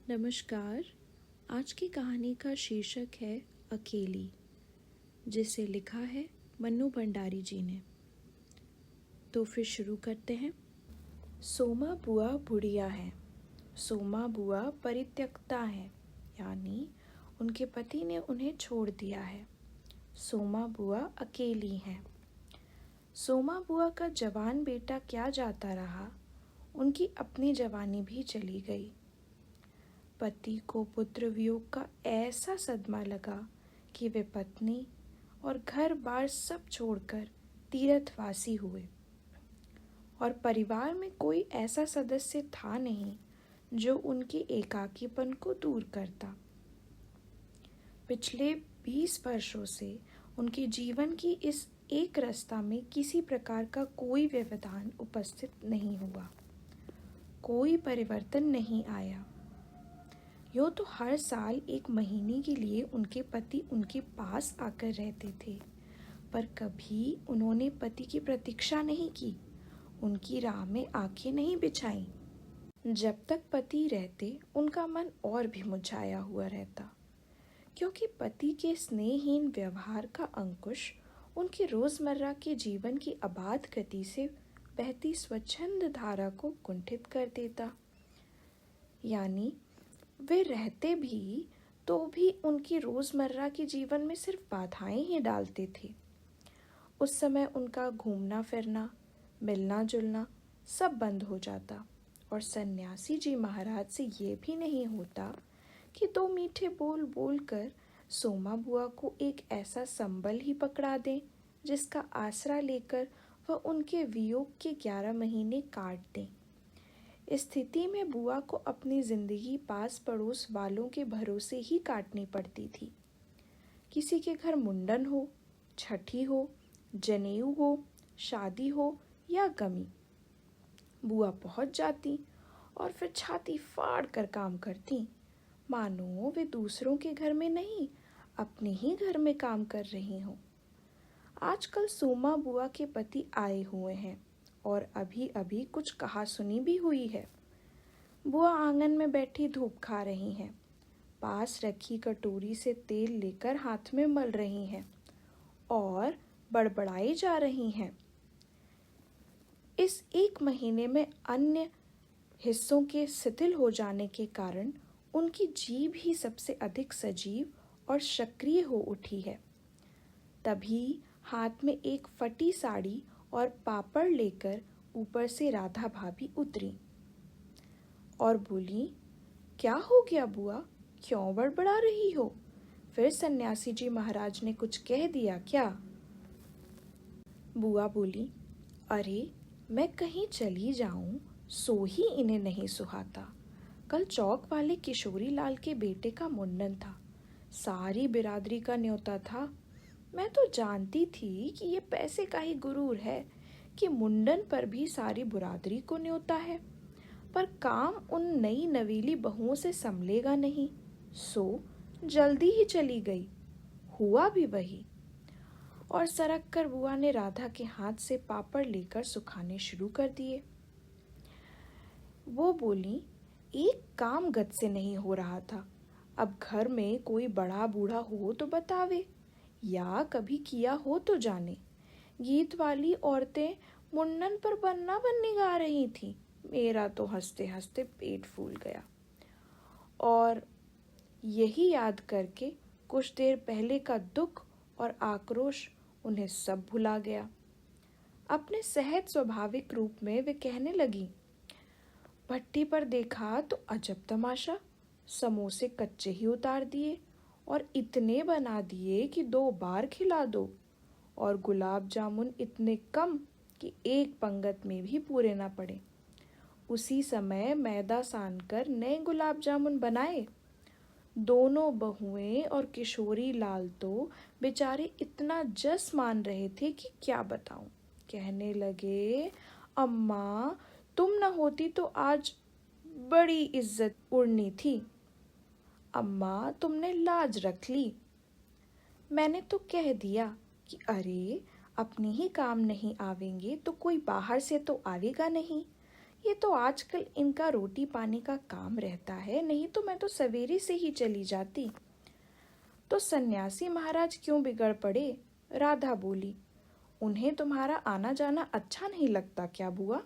नमस्कार। आज की कहानी का शीर्षक है अकेली, जिसे लिखा है मन्नू भंडारी जी ने। तो फिर शुरू करते हैं। सोमा बुआ बुढ़िया है। सोमा बुआ परित्यक्ता है, यानी उनके पति ने उन्हें छोड़ दिया है। सोमा बुआ अकेली हैं। सोमा बुआ का जवान बेटा क्या जाता रहा, उनकी अपनी जवानी भी चली गई। पति को पुत्र वियोग का ऐसा सदमा लगा कि वे पत्नी और घर बार सब छोड़कर तीर्थवासी हुए, और परिवार में कोई ऐसा सदस्य था नहीं जो उनके एकाकीपन को दूर करता। पिछले 20 वर्षों से उनके जीवन की इस एक रास्ता में किसी प्रकार का कोई व्यवधान उपस्थित नहीं हुआ, कोई परिवर्तन नहीं आया। यूँ तो हर साल 1 महीने के लिए उनके पति उनके पास आकर रहते थे, पर कभी उन्होंने पति की प्रतीक्षा नहीं की, उनकी राह में आंखें नहीं बिछाई। जब तक पति रहते उनका मन और भी मुरझाया हुआ रहता, क्योंकि पति के स्नेहहीन व्यवहार का अंकुश उनके रोजमर्रा के जीवन की अबाध गति से बहती स्वच्छंद धारा को कुंठित कर देता। यानी वे रहते भी तो भी उनकी रोजमर्रा के जीवन में सिर्फ बाधाएं ही डालते थे। उस समय उनका घूमना फिरना, मिलना जुलना सब बंद हो जाता, और सन्यासी जी महाराज से ये भी नहीं होता कि 2 मीठे बोल बोल कर सोमा बुआ को एक ऐसा संबल ही पकड़ा दें जिसका आसरा लेकर वह उनके वियोग के 11 महीने काट दें। इस स्थिति में बुआ को अपनी जिंदगी पास पड़ोस वालों के भरोसे ही काटनी पड़ती थी। किसी के घर मुंडन हो, छठी हो, जनेऊ हो, शादी हो या गमी, बुआ पहुंच जाती और फिर छाती फाड़ कर काम करती, मानो वे दूसरों के घर में नहीं अपने ही घर में काम कर रही हों। आजकल सोमा बुआ के पति आए हुए हैं और अभी अभी कुछ कहा सुनी भी हुई है। बुआ आंगन में बैठी धूप खा रही हैं, पास रखी कटोरी से तेल लेकर हाथ में मल रही हैं और बड़बड़ाई जा रही हैं। इस 1 महीने में अन्य हिस्सों के शिथिल हो जाने के कारण उनकी जीभ ही सबसे अधिक सजीव और सक्रिय हो उठी है। तभी हाथ में एक फटी साड़ी और पापड़ लेकर ऊपर से राधा भाभी उतरी और बोली, क्या हो गया बुआ, क्यों बड़बड़ा रही हो? फिर सन्यासी जी महाराज ने कुछ कह दिया क्या? बुआ बोली, अरे मैं कहीं चली जाऊं सो ही इन्हें नहीं सुहाता। कल चौक वाले किशोरी लाल के बेटे का मुंडन था, सारी बिरादरी का न्योता था। मैं तो जानती थी कि ये पैसे का ही गुरूर है कि मुंडन पर भी सारी बिरादरी को न्योता है, पर काम उन नई नवीली बहुओं से संभलेगा नहीं, सो जल्दी ही चली गई। हुआ भी वही। और सरक कर बुआ ने राधा के हाथ से पापड़ लेकर सुखाने शुरू कर दिए। वो बोली, एक काम गत से नहीं हो रहा था। अब घर में कोई बड़ा बूढ़ा हो तो बतावे, या कभी किया हो तो जाने। गीत वाली औरतें मुंडन पर बन्ना बन्नी गा रही थी। मेरा तो हंसते हंसते पेट फूल गया, और यही याद करके कुछ देर पहले का दुख और आक्रोश उन्हें सब भुला गया। अपने सहज स्वाभाविक रूप में वे कहने लगी, भट्टी पर देखा तो अजब तमाशा, समोसे कच्चे ही उतार दिए और इतने बना दिए कि 2 बार खिला दो, और गुलाब जामुन इतने कम कि एक पंगत में भी पूरे ना पड़े। उसी समय मैदा सानकर नए गुलाब जामुन बनाए। दोनों बहुएं और किशोरी लाल तो बेचारे इतना जस मान रहे थे कि क्या बताऊं। कहने लगे, अम्मा तुम न होती तो आज बड़ी इज्जत उड़नी थी। अम्मा तुमने लाज रख ली। मैंने तो कह दिया कि अरे अपने ही काम नहीं आवेंगे तो कोई बाहर से तो आवेगा नहीं। ये तो आजकल इनका रोटी पानी का काम रहता है, नहीं तो मैं तो सवेरे से ही चली जाती। तो सन्यासी महाराज क्यों बिगड़ पड़े? राधा बोली। उन्हें तुम्हारा आना जाना अच्छा नहीं लगता क्या बुआ?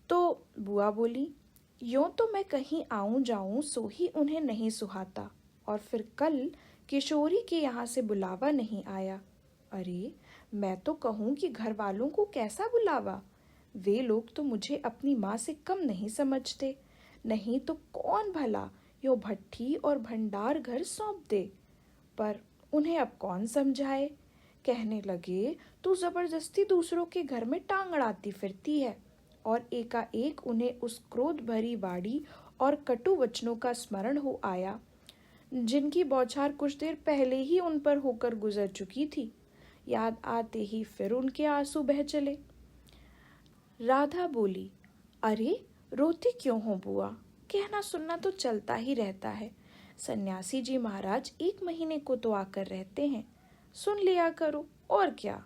तो बुआ बोली, यूं तो मैं कहीं आऊं जाऊं सो ही उन्हें नहीं सुहाता, और फिर कल किशोरी के यहाँ से बुलावा नहीं आया। अरे, मैं तो कहूँ कि घर वालों को कैसा बुलावा? वे लोग तो मुझे अपनी माँ से कम नहीं समझते। नहीं तो कौन भला यो भट्ठी और भंडार घर सौंप दे। पर उन्हें अब कौन समझाए? कहने लगे, तू जबरदस्ती दूसरों के घर में टांग अड़ाती फिरती है। और एकाएक उन्हें उस क्रोध भरी वाणी और कटु वचनों का स्मरण हो आया, जिनकी बौछार कुछ देर पहले ही उन पर होकर गुजर चुकी थी। याद आते ही फिर उनके आंसू बह चले। राधा बोली, अरे, रोती क्यों हो बुआ? कहना सुनना तो चलता ही रहता है। सन्यासी जी महाराज 1 महीने को तो आकर रहते हैं, सुन लिया करो, और क्या।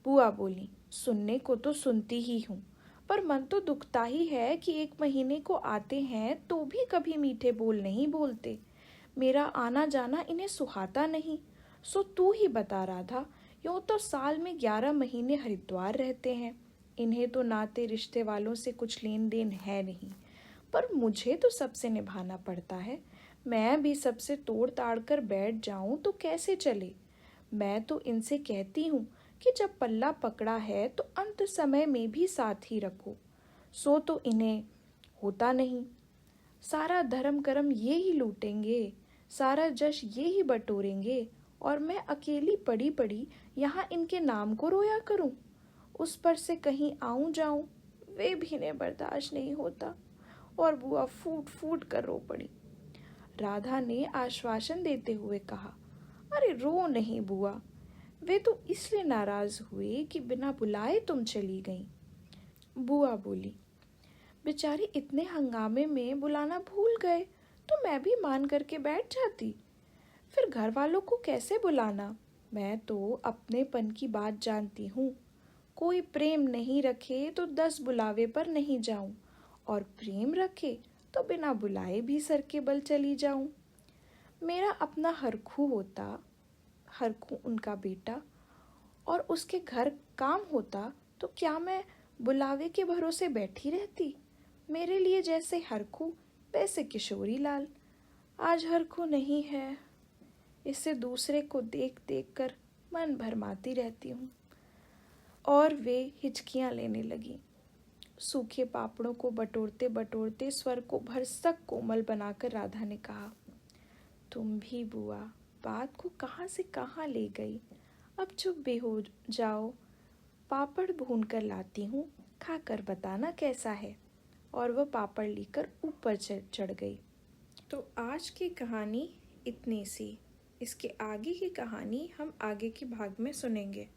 बुआ बोली, सुनने को तो सुनती ही हूँ, पर मन तो दुखता ही है कि 1 महीने को आते हैं तो भी कभी मीठे बोल नहीं बोलते। मेरा आना जाना इन्हें सुहाता नहीं। सो तू ही बता राधा, यूं तो साल में 11 महीने हरिद्वार रहते हैं। इन्हें तो नाते रिश्ते वालों से कुछ लेन देन है नहीं, पर मुझे तो सबसे निभाना पड़ता है। मैं भी सबसे तोड़ ताड़ कर बैठ जाऊं तो कैसे चले? मैं तो इनसे कहती हूँ कि जब पल्ला पकड़ा है तो अंत समय में भी साथ ही रखो। सो तो इन्हें होता नहीं। सारा धर्म करम ये ही लूटेंगे, सारा जश ये ही बटोरेंगे, और मैं अकेली पड़ी पड़ी यहाँ इनके नाम को रोया करूं। उस पर से कहीं आऊं जाऊं, वे भी इन्हें बर्दाश्त नहीं होता। और बुआ फूट फूट कर रो पड़ी। राधा ने आश्वासन देते हुए कहा, अरे रो नहीं बुआ, वे तो इसलिए नाराज हुए कि बिना बुलाए तुम चली गईं। बुआ बोली, बेचारी इतने हंगामे में बुलाना भूल गए तो मैं भी मान करके बैठ जाती। फिर घर वालों को कैसे बुलाना? मैं तो अपनेपन की बात जानती हूँ। कोई प्रेम नहीं रखे तो 10 बुलावे पर नहीं जाऊं, और प्रेम रखे तो बिना बुलाए भी सर के बल चली जाऊं। मेरा अपना हरखू होता, हरखू उनका बेटा, और उसके घर काम होता तो क्या मैं बुलावे के भरोसे बैठी रहती? मेरे लिए जैसे हरखू वैसे किशोरी लाल। आज हरखू नहीं है, इसे दूसरे को देख देख कर मन भरमाती रहती हूँ। और वे हिचकियाँ लेने लगी। सूखे पापड़ों को बटोरते बटोरते स्वर को भरसक कोमल बनाकर राधा ने कहा, तुम भी बुआ बात को कहाँ से कहाँ ले गई। अब चुप भी हो जाओ, पापड़ भून कर लाती हूँ, खाकर बताना कैसा है। और वह पापड़ लेकर ऊपर चढ़ गई। तो आज की कहानी इतनी सी। इसके आगे की कहानी हम आगे के भाग में सुनेंगे।